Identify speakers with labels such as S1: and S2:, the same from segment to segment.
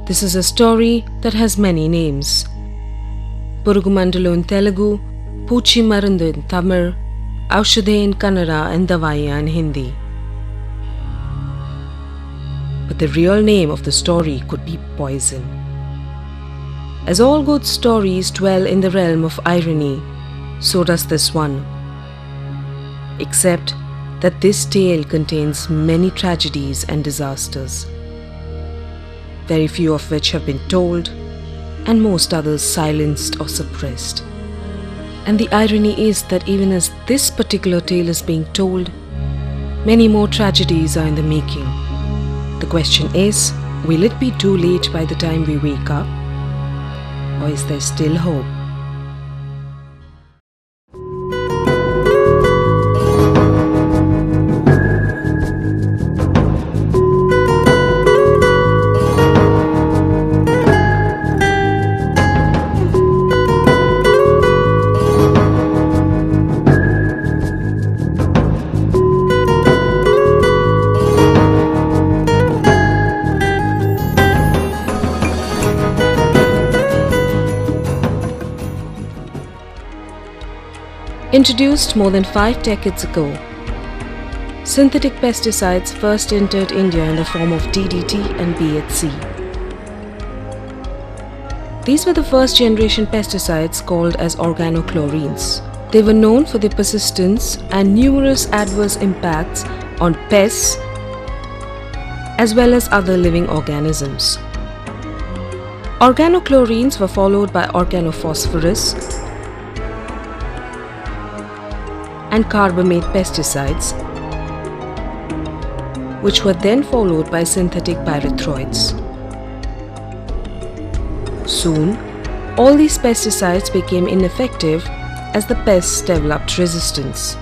S1: This is a story that has many names. Purugumandalu in Telugu, Poochi Marundu in Tamil, Aushadhe in Kannada and Davaiya in Hindi. But the real name of the story could be poison. As all good stories dwell in the realm of irony, so does this one. Except that this tale contains many tragedies and disasters, very few of which have been told, and most others silenced or suppressed. And the irony is that even as this particular tale is being told, many more tragedies are in the making. The question is, will it be too late by the time we wake up? Or is there still hope? Introduced more than 5 decades ago, synthetic pesticides first entered India in the form of DDT and BHC. These were the first generation pesticides called as organochlorines. They were known for their persistence and numerous adverse impacts on pests as well as other living organisms. Organochlorines were followed by organophosphorus and carbamate pesticides, which were then followed by synthetic pyrethroids. Soon, all these pesticides became ineffective as the pests developed resistance.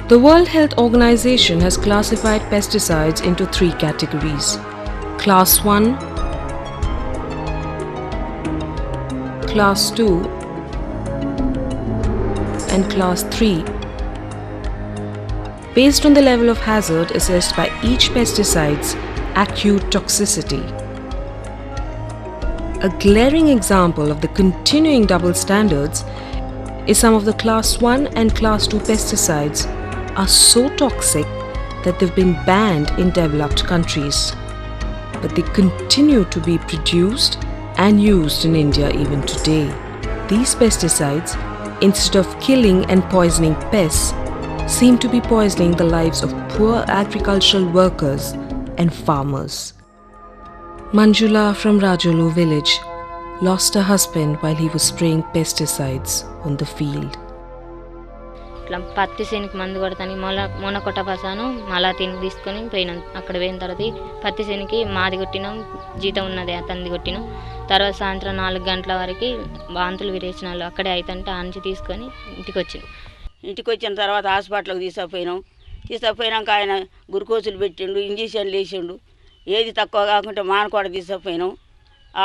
S1: The World Health Organization has classified pesticides into 3 categories: Class 1, Class 2, and Class 3, based on the level of hazard assessed by each pesticide's acute toxicity. A glaring example of the continuing double standards is some of the Class 1 and Class 2 pesticides are so toxic that they've been banned in developed countries, but they continue to be produced and used in India even today. These pesticides, instead of killing and poisoning pests, seem to be poisoning the lives of poor agricultural workers and farmers. Manjula from Rajulu village lost her husband while he was spraying pesticides on the field.
S2: ఇట్లా పత్తి చేనుకి మందు కొడతాను మొన్న కొట్ట పసాను మళ్ళా తిని తీసుకొని పోయినాం. అక్కడ పోయిన తర్వాత పత్తి చేనుకి మాది కొట్టినాం, జీతం ఉన్నది అతనిది కొట్టినాం. తర్వాత సాయంత్రం 4 గంటల వరకు వాంతులు విరేచిన వాళ్ళు అక్కడే అవుతుంటే ఆంచి తీసుకొని ఇంటికి వచ్చిన తర్వాత హాస్పిటల్కి తీసుకుపోయినాక ఆయన గ్లూకోజులు పెట్టిండు, ఇంజక్షన్లు వేసిండు. ఏది తక్కువ కాకుండా మానకోడ తీసుకుపోయినాం.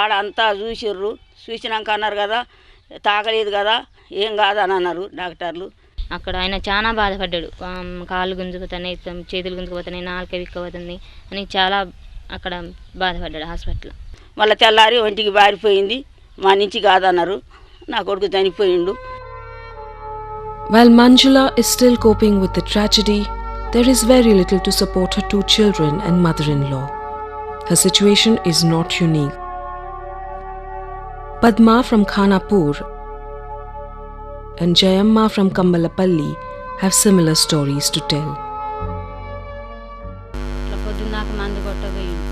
S2: ఆడ అంతా చూసినాక అన్నారు కదా తాగలేదు కదా ఏం కాదని అన్నారు డాక్టర్లు. అక్కడ ఆయన చాలా బాధపడ్డాడు. కాళ్ళు గుంజుకుతున్నాయి, చేతులు గుంజుకుపోతున్నాయి, నాలుక విక్కబోతుంది అని చాలా అక్కడ బాధపడ్డాడు హాస్పిటల్లో. మళ్ళీ తెల్లారి ఒంటికి బారిపోయింది, మా నుంచి కాదన్నారు. నా కొడుకు చనిపోయిండు.
S1: While Manjula is still coping with the tragedy, there is very little to support her 2 children and mother-in-law. Her situation is not unique. Padma from Khanapur and Jayamma from Kambalapalli have similar stories to tell.
S2: పొద్దున్నాక మందు కొట్టబోయింది.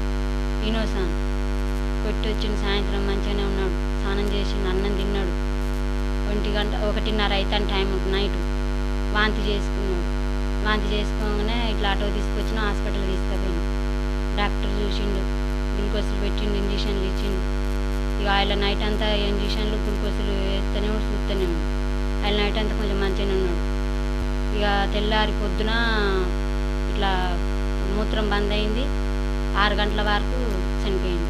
S2: ఇనోసాన్ కొట్టి వచ్చిన సాయంత్రం మంచిగానే ఉన్నాడు, స్నానం చేసి అన్నం తిన్నాడు. 1 గంట 1:30 అవుతాను టైం నైట్ వాంతి చేసుకున్నాడు. వాంతి చేసుకోగానే ఇట్లా ఆటో తీసుకొచ్చిన హాస్పిటల్ తీసుకుపోయాను. డాక్టర్ చూసిండు, గ్లూకోజులు పెట్టిండు, ఇంజక్షన్లు ఇచ్చిండు. ఇక ఆయన నైట్ అంతా ఇంజక్షన్లు గ్లూకోజులు వేస్తూనే చూస్తూనే ఉన్నాడు. ఆయన నైట్ అంతా కొంచెం మంచిగానే ఉన్నాడు. ఇక తెల్లారి పొద్దున ఇట్లా మూత్రం బంద్ అయింది. 6 గంటల వరకు చనిపోయింది.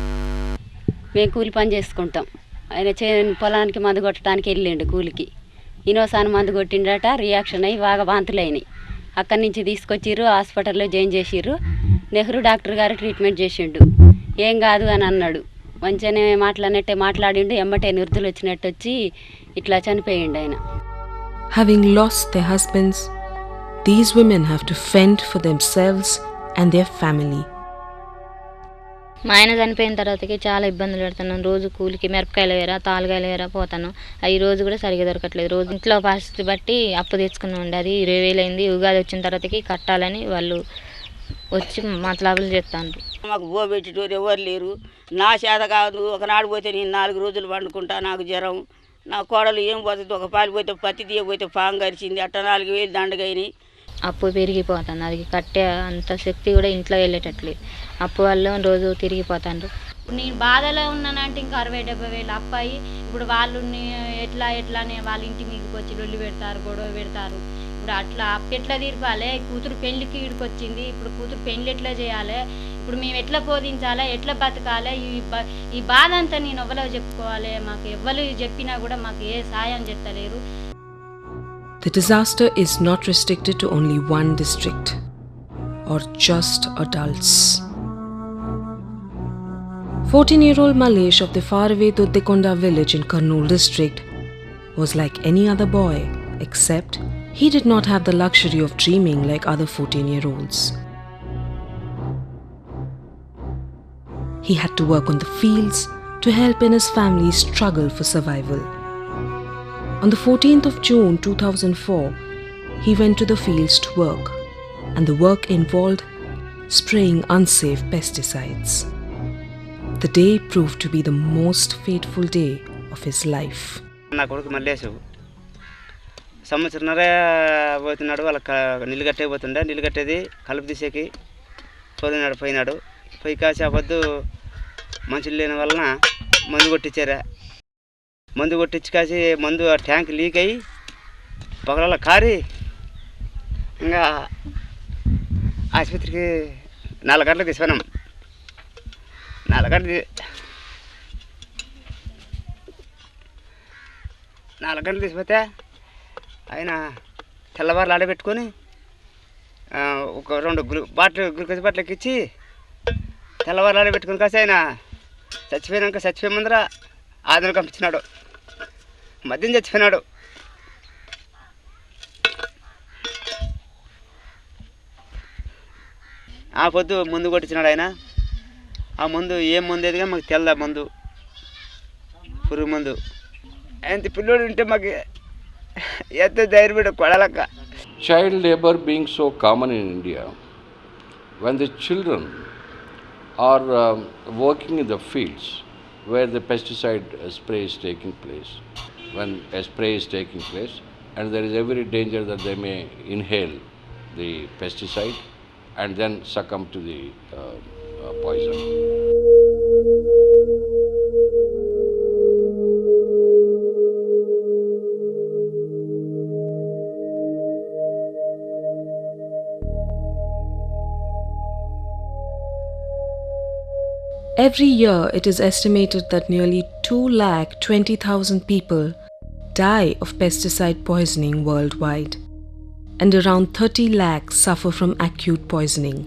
S2: మేము కూలి పని చేసుకుంటాం. ఆయన పొలానికి మందు కొట్టడానికి వెళ్ళిండు కూలికి. ఇనోసాన్ మందు కొట్టిండట, రియాక్షన్ అయ్యి బాగా వాంతులు అయినాయి. అక్కడి నుంచి తీసుకొచ్చిర్రు, హాస్పిటల్లో జాయిన్ చేసిర్రు. నెహ్రూ డాక్టర్ గారు ట్రీట్మెంట్ చేసిండు.
S3: ఏం కాదు అని అన్నాడు. మంచిగానే మాట్లాడినట్టే మాట్లాడిండు. ఎమ్మటే నిర్దులు వచ్చినట్టు వచ్చి ఇట్లా చనిపోయిండు ఆయన.
S1: Having lost their husbands, these women have to fend for themselves and their family.
S2: మా ఆయన చనిపోయిన తర్వాతకి చాలా ఇబ్బందులు పెడుతున్నాను. రోజు కూలికి మిరపకాయలు వేరా తాలుగాయలు వేరా పోతాను. ఈ రోజు కూడా సరిగా దొరకట్లేదు. రోజు ఇంట్లో పరిస్థితి బట్టి అప్పు తెచ్చుకున్నామండి. అది 20,000 అయింది. ఉగాది వచ్చిన తర్వాతకి కట్టాలని వాళ్ళు వచ్చి మతలాబులు చెప్తాను.
S4: మాకు పోబెట్టేటోరు ఎవరు లేరు. నా చేత కాదు. ఒకనాడు పోతే నేను 4 రోజులు పండుకుంటా. నాకు జ్వరం. నా కోడలు ఏం పోతుంది, ఒక పాలు పోతే పత్తి తీయకపోతే పాము గరిచింది. అట్ట 4,000 దండగైనాయి.
S2: అప్పు పెరిగిపోతుంది. అది కట్టే అంత శక్తి కూడా ఇంట్లో వెళ్ళేటట్లేదు. అప్పు వల్ల రోజు తిరిగిపోతాండ్రు.
S3: నేను బాధలో ఉన్నానంటే ఇంకా 60,000-70,000 అప్పాయి. ఇప్పుడు వాళ్ళు ఎట్లానే వాళ్ళ ఇంటి మీదకి వచ్చి లొల్లి పెడతారు, గొడవ పెడతారు. ఇప్పుడు అట్లా అప్పు ఎట్లా తీర్పాలి? కూతురు పెళ్లికి ఈడికి వచ్చింది. ఇప్పుడు కూతురు పెళ్లి ఎట్లా చేయాలి? ఇప్పుడు మేము ఎట్లా పోదించాలి? ఎట్లా బతకాలి? ఈ బాధ అంతా నేను ఎవరో చెప్పుకోవాలి? మాకు ఎవ్వరు చెప్పినా కూడా మాకు ఏ సాయం చేస్తలేరు.
S1: The disaster is not restricted to only one district or just adults. 14-year-old Malesh of the faraway Duddekonda village in Kurnool district was like any other boy, except he did not have the luxury of dreaming like other 14-year-olds. He had to work on the fields to help in his family's struggle for survival. On the 14th of June 2004, he went to the fields to work, and the work involved spraying unsafe pesticides. The day proved to be the most fateful day of his life.
S5: నా కొడుకు మల్లేశు సంవత్సరంన్నర పోతున్నాడు. వాళ్ళ నీళ్ళు కట్టేపోతుండే. నీళ్ళు కట్టేది కలుపు తీసేకి పోయినాడు. పోయి కాసి ఆ పొద్దు మనుషులు లేని వలన మందు కొట్టించారా. మందు కొట్టించి కాసి మందు ఆ ట్యాంక్ లీక్ అయ్యి పగల కారి ఇంకా ఆసుపత్రికి 4 గంటలకు తీసుకున్నాం. 4 గంటలు తీసిపోతే ఆయన తెల్లవారులు ఆడబెట్టుకొని ఒక 2 గ్లూకోజ్ బాటిల్ ఇచ్చి తెల్లవారులు ఆడబెట్టుకుని కాసి ఆయన చచ్చిపోయే ముందర ఆదరణ పంపించినాడు. మద్యం చచ్చిపోయినాడు. ఆ పొద్దు ముందు కొట్టించినాడు ఆయన. ఆ ముందు ఏం ముందు ఏదిగా మాకు తెల్ల మందు, పురుగు మందు. ఎంత పిల్లోడు ఉంటే మాకు ఎంత ధైర్యం కొడలక్క.
S6: Child labor being so common in India, when the children are working in the fields where the pesticide spray is taking place, when a spray is taking place, and there is every danger that they may inhale the pesticide and then succumb to the poison.
S1: Every year, it is estimated that nearly 220,000 people die of pesticide poisoning worldwide, and around 30 lakhs suffer from acute poisoning.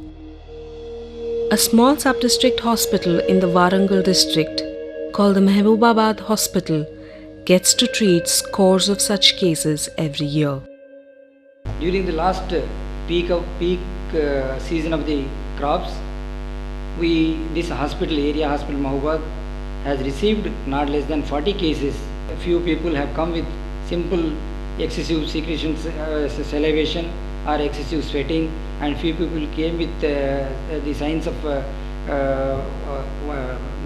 S1: A small sub-district hospital in the Warangal district, called the Mehboobabaad Hospital, gets to treat scores of such cases every year.
S7: During the last peak season of the crops, this hospital, area hospital Mehboobabaad, has received not less than 40 cases. A few people have come with simple excessive secretions, salivation or excessive sweating, and few people came with the signs of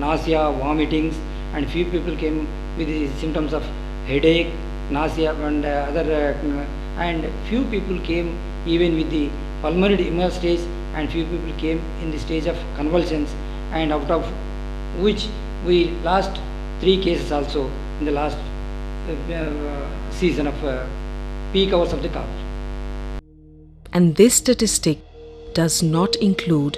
S7: nausea, vomitings, and few people came with the symptoms of headache, nausea and and few people came even with the pulmonary edema stage, and few people came in the stage of convulsions, and out of which we lost 3 cases also in the last season of peak hours of the crop.
S1: And this statistic does not include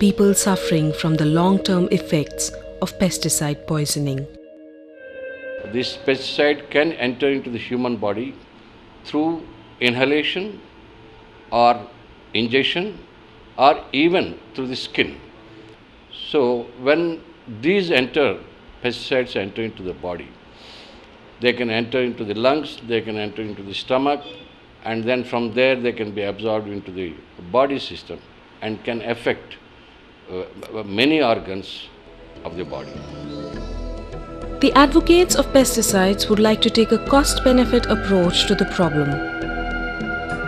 S1: people suffering from the long-term effects of pesticide poisoning.
S6: This pesticide can enter into the human body through inhalation or ingestion or even through the skin. So when these pesticides enter into the body, they can enter into the lungs, they can enter into the stomach, and then from there they can be absorbed into the body system and can affect many organs of the body.
S1: The advocates of pesticides would like to take a cost-benefit approach to the problem.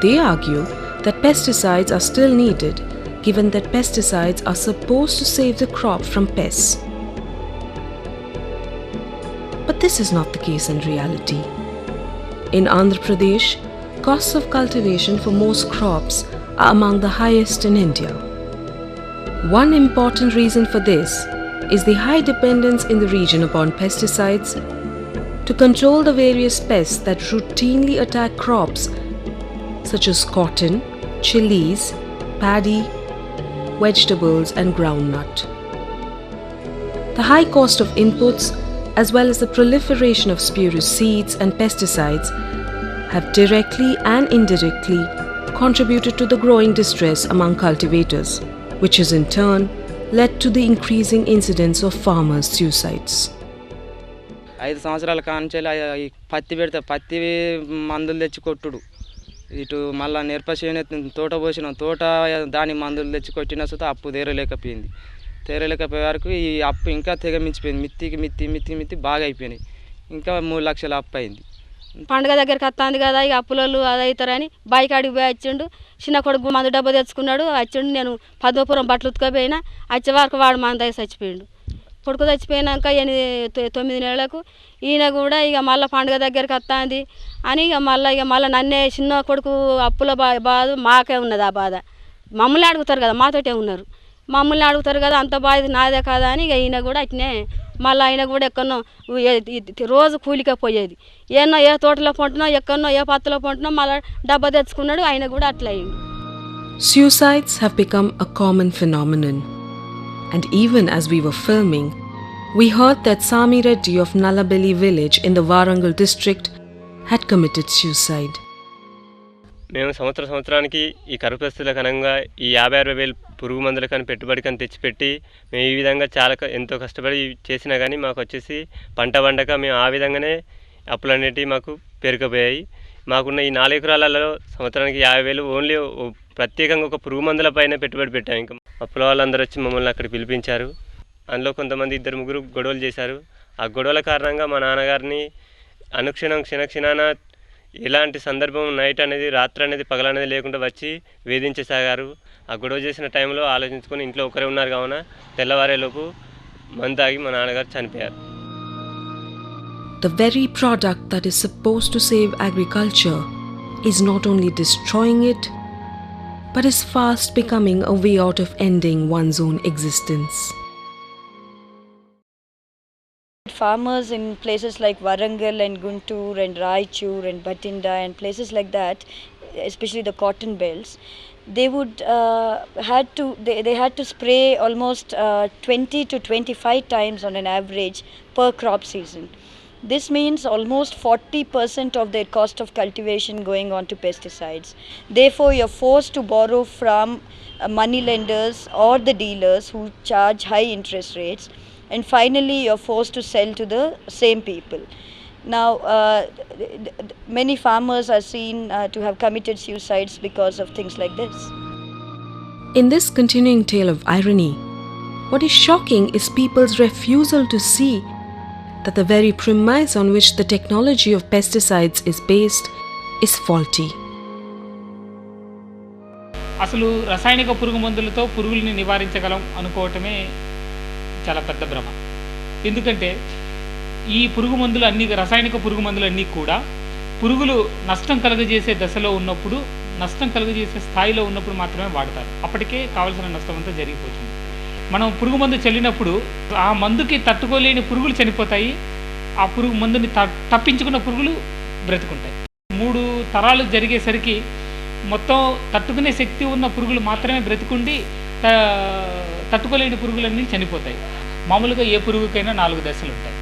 S1: They argue that pesticides are still needed, given that pesticides are supposed to save the crop from pests. But this is not the case in reality. In Andhra Pradesh, costs of cultivation for most crops are among the highest in India. One important reason for this is the high dependence in the region upon pesticides to control the various pests that routinely attack crops such as cotton, chilies, paddy, vegetables and groundnut. The high cost of inputs as well as the proliferation of spurious seeds and pesticides have directly and indirectly contributed to the growing distress among cultivators, which has in turn led to the increasing incidence of farmers' suicides.
S8: 5 సంవత్సరాల కాంచెల్లి పత్తి మందులు తెచ్చి కొట్టుడు, ఇటు మళ్ళీ నేర్పచేయని తోట పోసిన తోట దాని మందులు తెచ్చి కొట్టిన సుత అప్పు తేరలేకపోయే వరకు ఈ అప్పు ఇంకా తెగమించిపోయింది. మిత్తి బాగా అయిపోయినాయి. ఇంకా 3 లక్షల అప్పు అయింది.
S3: పండుగ దగ్గరికి వస్తుంది కదా, ఇక అప్పులలో అది అవుతారని బైక్ అడిగి పోయి వచ్చిండు. చిన్న కొడుకు మందు డబ్బా తెచ్చుకున్నాడు. వచ్చిండు, నేను పద్మపురం బట్టలు ఉతుకపోయినా వచ్చే వరకు వాడు మన దగ్గర చచ్చిపోయిండు. కొడుకు చచ్చిపోయినాక 9 నెలలకు ఈయన కూడా ఇక మళ్ళీ పండుగ దగ్గరికి వస్తుంది అని ఇక మళ్ళీ నన్నే చిన్న కొడుకు అప్పుల బాధ మాకే ఉన్నది. ఆ బాధ మమ్మల్ని అడుగుతారు కదా, మాతోటే ఉన్నారు, మమ్మల్ని అడుగుతారు కదా, అంత బాధ నాదే కదా అని ఇక ఈయన కూడా అట్నే మళ్ళీ ఆయన కూడా ఎక్కడనో రోజు కూలికే పోయేది. ఏ తోటలో పొంటునో ఎక్కడనో ఏ పత్తులో పొంటునో మళ్ళీ డబ్బా తెచ్చుకున్నాడు. ఆయన కూడా అట్లా అయింది.
S1: Suicides have become a common phenomenon. And even as we were filming, we heard that Sami Reddy of Nallabelli village in the Warangal district had committed suicide.
S9: మేము సంవత్సరానికి ఈ కరువు పరిస్థితుల కనంగా ఈ 50,000-60,000 పురుగు మందుల కానీ పెట్టుబడి కానీ తెచ్చిపెట్టి మేము ఈ విధంగా ఎంతో కష్టపడి చేసినా కానీ మాకు వచ్చేసి పంట పండక మేము ఆ విధంగానే అప్పులు అనేటివి మాకు పేరుకుపోయాయి. మాకున్న ఈ 4 ఎకరాలలో సంవత్సరానికి 50,000 ఓన్లీ ప్రత్యేకంగా ఒక పురుగు మందుల పైన పెట్టుబడి పెట్టాము. ఇంకా అప్పుల వాళ్ళందరూ వచ్చి మమ్మల్ని అక్కడికి పిలిపించారు. అందులో కొంతమంది 2-3 గొడవలు చేశారు. ఆ గొడవల కారణంగా మా నాన్నగారిని అనుక్షణం క్షణాన ఎలాంటి సందర్భం నైట్ అనేది రాత్రి అనేది పగలనేది లేకుండా వచ్చి వేధించసాగారు. ఆ గొడవ చేసిన టైంలో ఆలోచించుకొని ఇంట్లో ఒకరే ఉన్నారు కావున తెల్లవారేలోపు మందు తాగి మా నాన్నగారు చనిపోయారు.
S1: The very product that is supposed to save agriculture is not only destroying it, but is fast becoming a way out of ending one's own existence.
S10: Farmers in places like Warangal and Guntur and Raichur and Bathinda and places like that, especially the cotton belts, they would they had to spray almost 20 to 25 times on an average per crop season. This means almost 40% of their cost of cultivation going on to pesticides. Therefore, you're forced to borrow from money lenders or the dealers who charge high interest rates. And finally, you're forced to sell to the same people. Now, many farmers are seen to have committed suicides because of things like this.
S1: In this continuing tale of irony, what is shocking is people's refusal to see that the very premise on which the technology of pesticides is based is faulty.
S11: అసలు రసాయనిక పురుగు మందులతో పురుగుల్ని నివారించగలం అనుకోవటమే చాలా పెద్ద భ్రమ. ఎందుకంటే ఈ పురుగు మందులు రసాయనిక పురుగు మందులన్నీ కూడా పురుగులు నష్టం కలుగజేసే దశలో ఉన్నప్పుడు, నష్టం కలుగజేసే స్థాయిలో ఉన్నప్పుడు మాత్రమే వాడతారు. అప్పటికే కావాల్సిన నష్టం అంతా జరిగిపోతుంది. మనం పురుగు మందు చల్లినప్పుడు ఆ మందుకి తట్టుకోలేని పురుగులు చనిపోతాయి. ఆ పురుగు మందుని తప్పించుకున్న పురుగులు బ్రతుకుంటాయి. 3 తరాలు జరిగేసరికి మొత్తం తట్టుకునే శక్తి ఉన్న పురుగులు మాత్రమే బ్రతుకుండి తట్టుకోలేని పురుగులన్నీ చనిపోతాయి. మామూలుగా ఏ పురుగుకైనా 4 దశలు ఉంటాయి.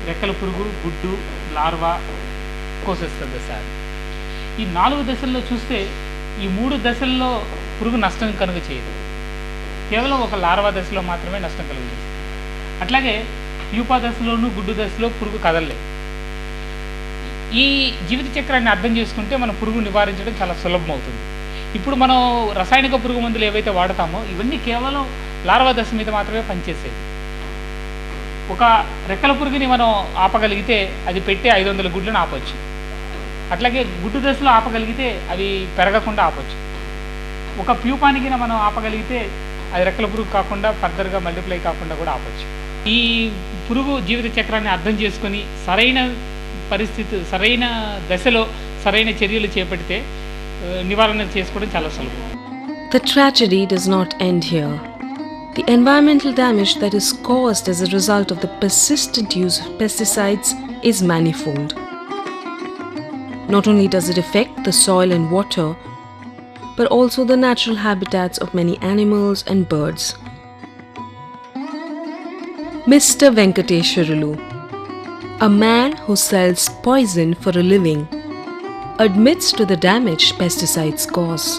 S11: రెక్కల పురుగు, గుడ్డు, లార్వా, కోసస్థ దశ. ఈ 4 దశల్లో చూస్తే ఈ 3 దశల్లో పురుగు నష్టం కనుక చేయదు. కేవలం ఒక లార్వా దశలో మాత్రమే నష్టం కలుగుతుంది. అట్లాగే ప్యూపా దశలోను గుడ్డు దశలో పురుగు కదలలేదు. ఈ జీవిత చక్రాన్ని అర్థం చేసుకుంటే మనం పురుగు నివారించడం చాలా సులభం అవుతుంది. ఇప్పుడు మనం రసాయనిక పురుగు మందులు ఏవైతే వాడతామో ఇవన్నీ కేవలం లార్వా దశ మీద మాత్రమే పనిచేసేది. ఒక రెక్కల పురుగుని మనం ఆపగలిగితే అది పెట్టే 500 గుడ్లను ఆపవచ్చు. అట్లాగే గుడ్డు దశలో ఆపగలిగితే అవి పెరగకుండా ఆపవచ్చు. ఒక ప్యూపానికి మనం ఆపగలిగితే అది రెక్కల పురుగు కాకుండా ఫర్దర్గా మల్టిప్లై కాకుండా కూడా ఆపవచ్చు. ఈ పురుగు జీవిత చక్రాన్ని అర్థం చేసుకొని సరైన పరిస్థితి, సరైన దశలో సరైన చర్యలు చేపడితే నివారణ చేసుకోవడం చాలా సులభం.
S1: The tragedy does not end here. The environmental damage that is caused as a result of the persistent use of pesticides is manifold. Not only does it affect the soil and water, but also the natural habitats of many animals and birds. Mr. Venkateshwarulu, a man who sells poison for a living, admits to the damage pesticides cause.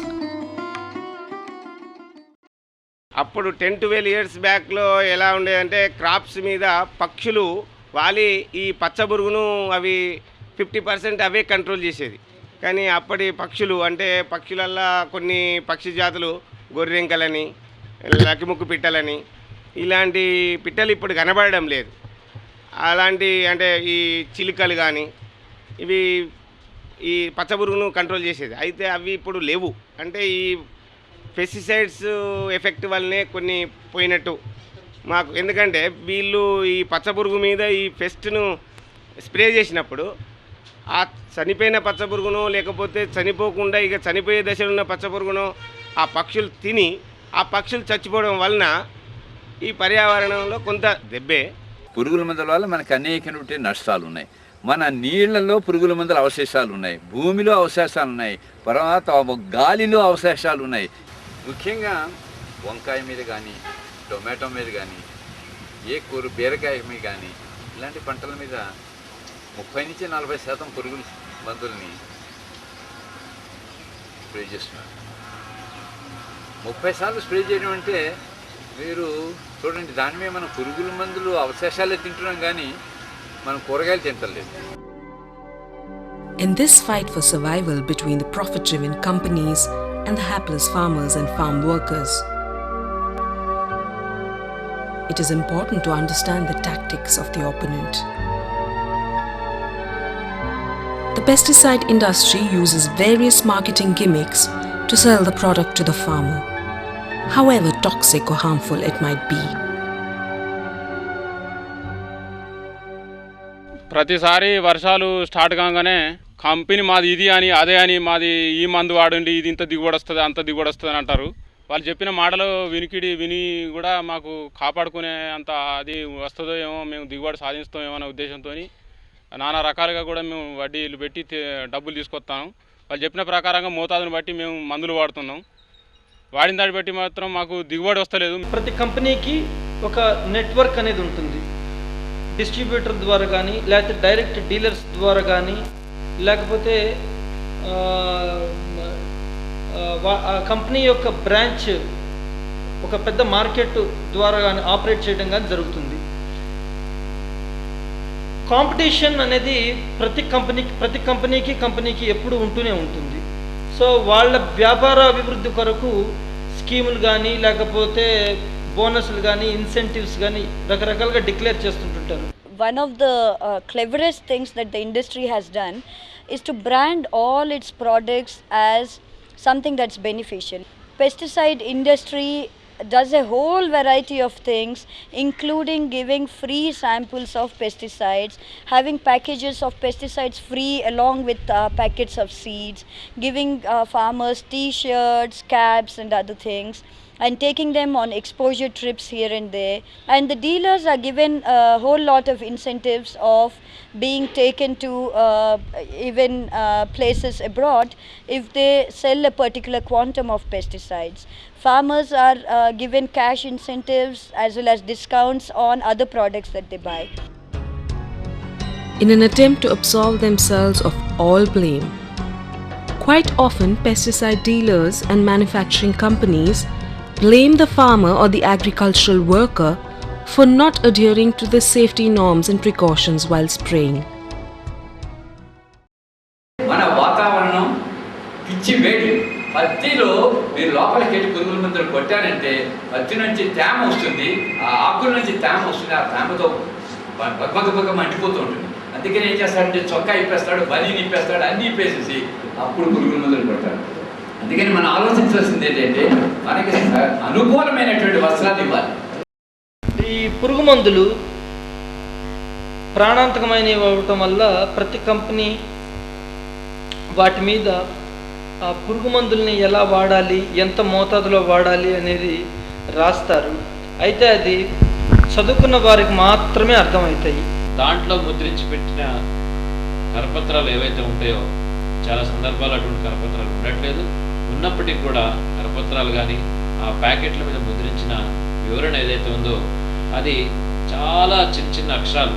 S12: అప్పుడు 10-12 years బ్యాక్లో ఎలా ఉండేదంటే crops మీద పక్షులు వాలి ఈ పచ్చబురుగును అవి 50% అవే control చేసేది. కానీ అప్పటి పక్షులు అంటే పక్షులల్లో కొన్ని పక్షి జాతులు గొర్రెంకలని, లకిముక్కు పిట్టలని, ఇలాంటి పిట్టలు ఇప్పుడు కనబడడం లేదు. అలాంటి అంటే ఈ చిలుకలు కానీ ఇవి ఈ పచ్చబురుగును కంట్రోల్ చేసేది. అయితే అవి ఇప్పుడు లేవు. అంటే ఈ పెస్టిసైడ్స్ ఎఫెక్ట్ వల్లనే కొన్ని పోయినట్టు మాకు. ఎందుకంటే వీళ్ళు ఈ పచ్చబురుగు మీద ఈ పెస్ట్ను స్ప్రే చేసినప్పుడు ఆ చనిపోయిన పచ్చబురుగునో లేకపోతే చనిపోకుండా ఇక చనిపోయే దశలో ఉన్న పచ్చబురుగునో ఆ పక్షులు తిని ఆ పక్షులు చచ్చిపోవడం వలన ఈ పర్యావరణంలో కొంత దెబ్బే.
S13: పురుగుల మందుల వల్ల మనకు అనేకటువంటి నష్టాలు ఉన్నాయి. మన నీళ్లలో పురుగుల మందుల అవశేషాలు ఉన్నాయి, భూమిలో అవశేషాలు ఉన్నాయి, తర్వాత గాలిలో అవశేషాలు ఉన్నాయి. ముఖ్యంగా వంకాయ మీద కానీ, టొమాటో మీద కానీ, ఏ కూర బీరకాయ మీద కానీ ఇలాంటి పంటల మీద 30-40% పురుగుల మందుల్ని స్ప్రే చేస్తున్నారు. 30 సార్లు స్ప్రే చేయడం అంటే మీరు చూడండి, దాని మీద మనం పురుగుల మందులు అవశేషాలే తింటున్నాం కానీ మనం కూరగాయలు తింటలేదు.
S1: In this fight for survival between the profit-driven companies and the hapless farmers and farm workers, it is important to understand the tactics of the opponent. The pesticide industry uses various marketing gimmicks to sell the product to the farmer, however toxic or harmful it might be.
S14: ప్రతిసారి వర్షాలు start కాగానే company మాది ఇది అని అదే అని మాది ఈ మందు వాడండి, ఇది ఇంత దిగుబడి వస్తుంది అంత దిగుబడి వస్తుంది అని అంటారు. వాళ్ళు చెప్పిన మాటలు విని కూడా మాకు కాపాడుకునే అంత అది వస్తుందో ఏమో, మేము దిగుబడి సాధిస్తామేమో అనే ఉద్దేశంతో నానా రకాలుగా కూడా మేము వడ్డీలు పెట్టి డబ్బులు తీసుకొస్తాము. వాళ్ళు చెప్పిన ప్రకారంగా మోతాదును బట్టి మేము మందులు వాడుతున్నాం. వాడిన దాన్ని బట్టి మాత్రం మాకు దిగుబడి వస్తలేదు.
S15: ప్రతి కంపెనీకి ఒక నెట్వర్క్ అనేది ఉంటుంది. డిస్ట్రిబ్యూటర్ ద్వారా కానీ, లేకపోతే డైరెక్ట్ డీలర్స్ ద్వారా కానీ, లేకపోతే కంపెనీ యొక్క బ్రాంచ్ ఒక పెద్ద మార్కెట్ ద్వారా కానీ ఆపరేట్ చేయడం కానీ జరుగుతుంది. కాంపిటీషన్ అనేది ప్రతి కంపెనీకి ఎప్పుడు ఉంటూనే ఉంటుంది. సో వాళ్ళ వ్యాపార అభివృద్ధి కొరకు స్కీములు కానీ, లేకపోతే బోనస్లు కానీ, ఇన్సెంటివ్స్ కానీ రకరకాలుగా declare చేస్తుంటుంటారు.
S10: One of the cleverest things that the industry has done is to brand all its products as something that's beneficial. Pesticide industry does a whole variety of things, including giving free samples of pesticides, having packages of pesticides free along with packets of seeds, giving farmers t-shirts, caps and other things, and taking them on exposure trips here and there. And the dealers are given a whole lot of incentives of being taken to even places abroad if they sell a particular quantum of pesticides. Farmers are given cash incentives as well as discounts on other products that they buy.
S1: In an attempt to absolve themselves of all blame, quite often pesticide dealers and manufacturing companies blame the farmer or the agricultural worker for not adhering to the safety norms and precautions while spraying.
S13: మన వాతావరణం పిచ్చి వేడి, పత్తిలో మీరు లోపలికి వెళ్ళి పురుగుల మందులు కొట్టారంటే పత్తి నుంచి తేమ వస్తుంది, ఆ ఆకుల నుంచి తేమ వస్తుంది, ఆ తేమతో బగ్గ మండిపోతూ ఉంటుంది. అందుకని ఏం చేస్తాడంటే చొక్కా ఇప్పేస్తాడు, బనీని ఇప్పేస్తాడు, అన్నీ ఇప్పేసేసి అప్పుడు పురుగుల మందులు కొడతాడు. అందుకని మనం ఆలోచించాల్సింది ఏంటంటే మనకి అనుకూలమైనటువంటి వస్త్రాలు ఇవ్వాలి.
S15: ఈ పురుగు మందులు ప్రాణాంతకమైనవి అవ్వటం వల్ల ప్రతి కంపెనీ వాటి మీద ఆ పురుగు మందుల్ని ఎలా వాడాలి, ఎంత మోతాదులో వాడాలి అనేది రాస్తారు. అయితే అది చదువుకున్న వారికి మాత్రమే అర్థమవుతాయి.
S16: దాంట్లో ముద్రించి పెట్టిన కరపత్రాలు ఏవైతే ఉంటాయో చాలా సందర్భాలు అటువంటి కరపత్రాలు ఉండట్లేదు. ఉన్నప్పటికీ కూడా కరపత్రాలు కానీ ఆ ప్యాకెట్ల మీద ముద్రించిన వివరణ ఏదైతే ఉందో అది చాలా చిన్న చిన్న అక్షరాలు,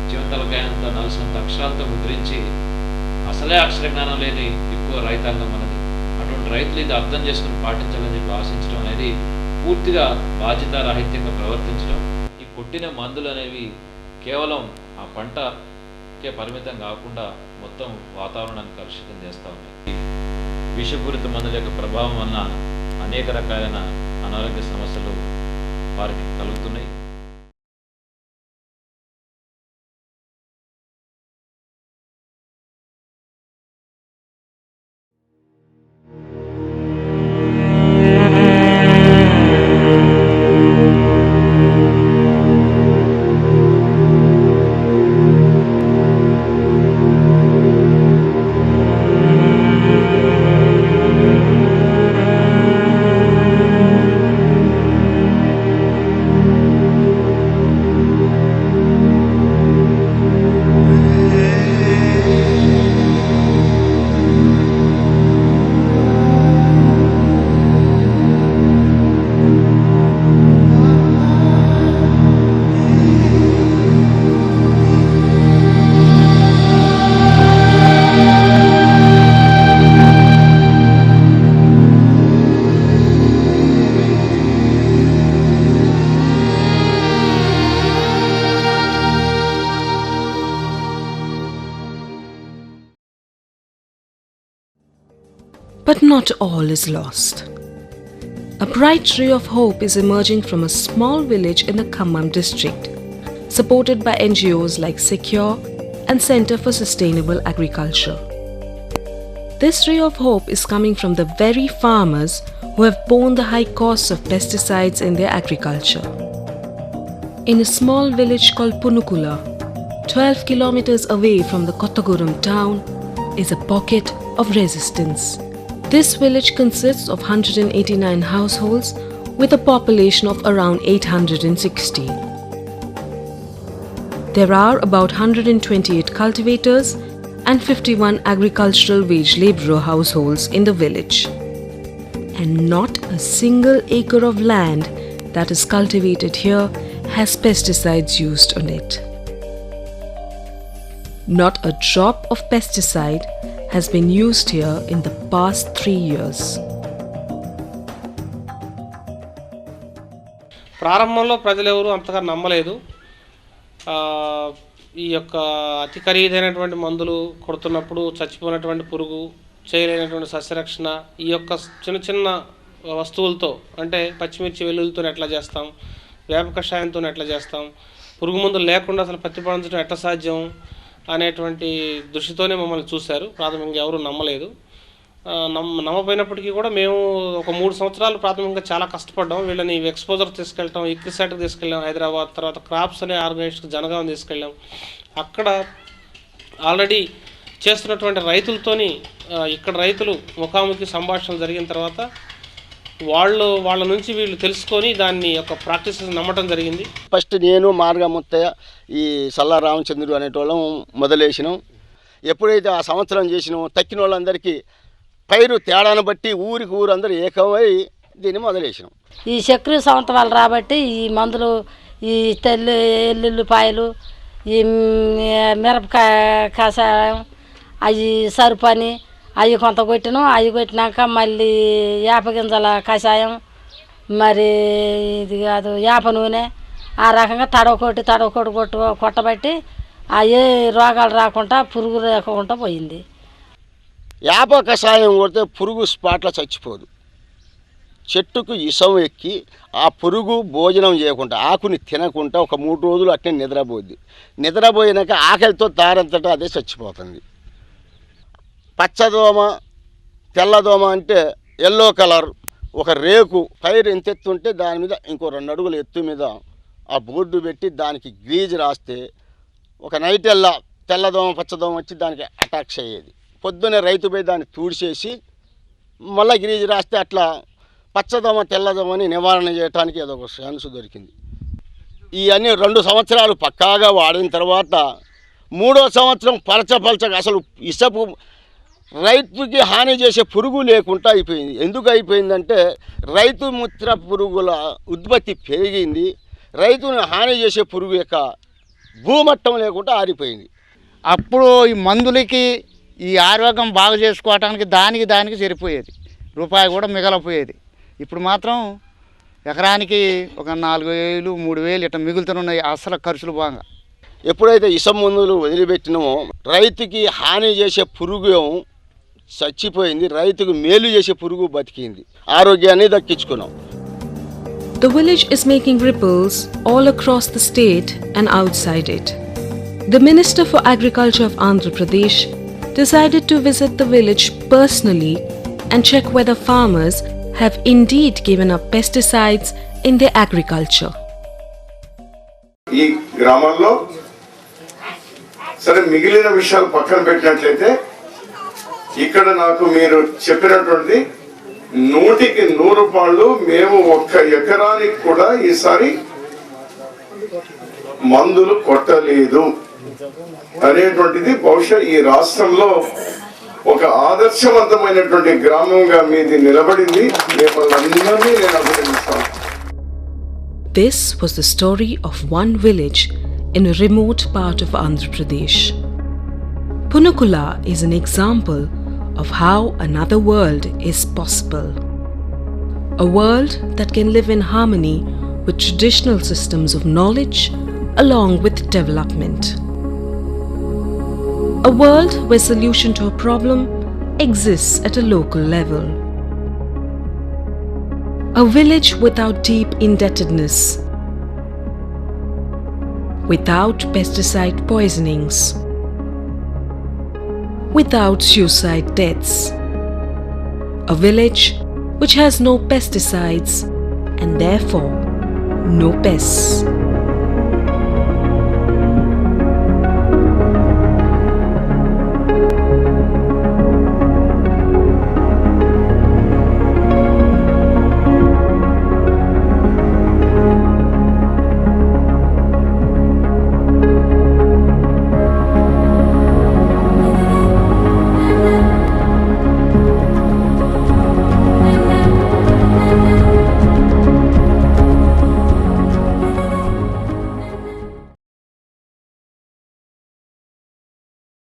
S16: జీవితలకాయంత నలసినంత అక్షరాలతో ముద్రించి అసలే అక్షర జ్ఞానం లేని ఎక్కువ రైతాంగం మనది. అటువంటి రైతులు ఇది అర్థం చేసుకుని పాటించాలని చెప్పి ఆశించడం అనేది పూర్తిగా బాధ్యతారాహిత్యంగా ప్రవర్తించడం. ఈ కొట్టిన మందులు అనేవి కేవలం ఆ పంటకే పరిమితం కాకుండా మొత్తం వాతావరణాన్ని కలుషితం చేస్తూ ఉన్నాయి. విషపూరిత మందుల యొక్క ప్రభావం వలన అనేక రకాలైన అనారోగ్య సమస్యలు వారికి కలుగుతున్నాయి.
S1: But not all is lost. A bright ray of hope is emerging from a small village in the Khammam district, supported by NGOs like Secure and Center for Sustainable Agriculture. This ray of hope is coming from the very farmers who have borne the high costs of pesticides in their agriculture. In a small village called Punukula, 12 kilometers away from the Kottaguram town, is a pocket of resistance. This village consists of 189 households with a population of around 860. There are about 128 cultivators and 51 agricultural wage labourer households in the village. And not a single acre of land that is cultivated here has pesticides used on it. Not a drop of pesticide has been used here in the past 3 years.
S17: ప్రారంభంలో ప్రజలు ఎవరు అంతగా నమ్మలేదు. ఈ యొక్క అతి ఖరీదైనటువంటి మందులు కొడుతున్నప్పుడు చచ్చిపోయినటువంటి పురుగు, చేయలేనటువంటి సస్యరక్షణ, ఈ యొక్క చిన్న చిన్న వస్తువులతో అంటే పచ్చిమిర్చి వెల్లుల్లితో ఎట్లా చేస్తాం, వేప కషాయంతో ఎట్లా చేస్తాం, పురుగు మందులు లేకుండా అసలు పత్తి పండించడం ఎట్లా సాధ్యం అనేటువంటి దృష్టితోనే మమ్మల్ని చూశారు. ప్రాథమికంగా ఎవరు నమ్మలేదు. నమ్మపోయినప్పటికీ కూడా మేము ఒక 3 సంవత్సరాలు ప్రాథమికంగా చాలా కష్టపడ్డాం. వీళ్ళని ఎక్స్పోజర్ తీసుకెళ్ళటం, ఇక్రిసాట్కి తీసుకెళ్ళాం హైదరాబాద్, తర్వాత క్రాప్స్ అనే ఆర్గనైజేషన్కి జనగాం తీసుకెళ్ళాం. అక్కడ ఆల్రెడీ చేస్తున్నటువంటి రైతులతోని ఇక్కడ రైతులు ముఖాముఖి సంభాషణలు జరిగిన తర్వాత వాళ్ళ నుంచి వీళ్ళు తెలుసుకొని దాన్ని ఒక ప్రాక్టీస్ నమ్మటం జరిగింది.
S18: ఫస్ట్ నేను మార్గా ముత్తయ్య ఈ సల్లా రామచంద్రుడు అనేటోళ్ళం మొదలేసినాం. ఎప్పుడైతే ఆ సంవత్సరం చేసినామో తక్కిన వాళ్ళందరికీ పైరు తేడాను బట్టి ఊరికి ఊరు అందరూ ఏకమై దీన్ని మొదలేసినాం.
S19: ఈ చక్కెర సంవత్సరాలు రాబట్టి ఈ మందులు, ఈ ఎల్లుల్లిపాయలు, ఈ మిరపకాయ కషాయం, అవి సరుపని అవి కొంత కొట్టినాం. అవి కొట్టినాక మళ్ళీ వేప గింజల కషాయం, మరి ఇది కాదు యాప నూనె ఆ రకంగా తడవకొట్టి కొట్టబట్టి ఏ రోగాలు రాకుండా పురుగు రాకుండా పోయింది.
S18: యాప కషాయం కొడితే పురుగు స్పాట్లో చచ్చిపోదు. చెట్టుకు ఇసం ఎక్కి ఆ పురుగు భోజనం చేయకుండా ఆకుని తినకుండా ఒక 3 రోజులు అట్నే నిద్రపోద్ది. నిద్రపోయినాక ఆకలితో దారంతటా అదే చచ్చిపోతుంది. పచ్చదోమ తెల్లదోమ అంటే ఎల్లో కలర్ ఒక రేకు పైరు ఎంత ఎత్తు ఉంటే దాని మీద ఇంకో 2 అడుగుల ఎత్తు మీద ఆ బోర్డు పెట్టి దానికి గ్రీజ్ రాస్తే ఒక నైటెల్లా తెల్లదోమ పచ్చదోమ వచ్చి దానికి అటాక్స్ అయ్యేది. పొద్దున్నే రైతు పోయి దాన్ని తూడిచేసి మళ్ళీ గ్రీజ్ రాస్తే అట్లా పచ్చదోమ తెల్లదోమని నివారణ చేయడానికి ఏదో ఒక ఛాన్స్ దొరికింది. ఇవన్నీ 2 సంవత్సరాలు పక్కాగా వాడిన తర్వాత 3వ సంవత్సరం పలచగా అసలు ఇసపు రైతుకి హాని చేసే పురుగు లేకుండా అయిపోయింది. ఎందుకు అయిపోయిందంటే రైతు మిత్ర పురుగుల ఉత్పత్తి పెరిగింది. రైతుని హాని చేసే పురుగు యొక్క భూమట్టం లేకుండా ఆరిపోయింది.
S20: అప్పుడు ఈ మందులకి ఈ ఆరోగ్యం బాగు చేసుకోవటానికి దానికి సరిపోయేది, రూపాయి కూడా మిగలపోయేది. ఇప్పుడు మాత్రం ఎకరానికి ఒక 4,000 3,000 ఇట్లా మిగులుతున్నాయి అసలు ఖర్చులు బాగా.
S18: ఎప్పుడైతే ఇసం మందులు వదిలిపెట్టినామో రైతుకి హాని చేసే పురుగు చచ్చిపోయింది, రైతుకు మేలు చేసే పురుగు బతికింది, ఆరోగ్యాన్ని దక్కించుకున్నాం.
S1: The village is making ripples all across the state and outside it. The Minister for Agriculture of Andhra Pradesh decided to visit the village personally and check whether farmers have indeed given up pesticides in their agriculture.
S21: ఈ గ్రామాల్లో సరే మిగిలిన విషయాలు పక్కన పెట్టినట్లయితే ఇక్కడ నాకు మీరు చెప్పినటువంటి 100కి 100 పాళ్ళు మేము 1 ఎకరానికి కూడా ఈసారి మందులు కొట్టలేదు అనేటువంటిది బహుశా ఈ రాష్ట్రంలో ఒక ఆదర్శవంతమైనటువంటి గ్రామంగా మీది నిలబడింది. మిమ్మల్ని అందరినీ నేను అభినందిస్తాను.
S1: This was the story of one village in a remote part of Andhra Pradesh. Punakula is an example of how another world is possible. A world that can live in harmony with traditional systems of knowledge along with development. A world where solution to a problem exists at a local level. A village without deep indebtedness, without pesticide poisonings, without suicide deaths. A village which has no pesticides and therefore no pests.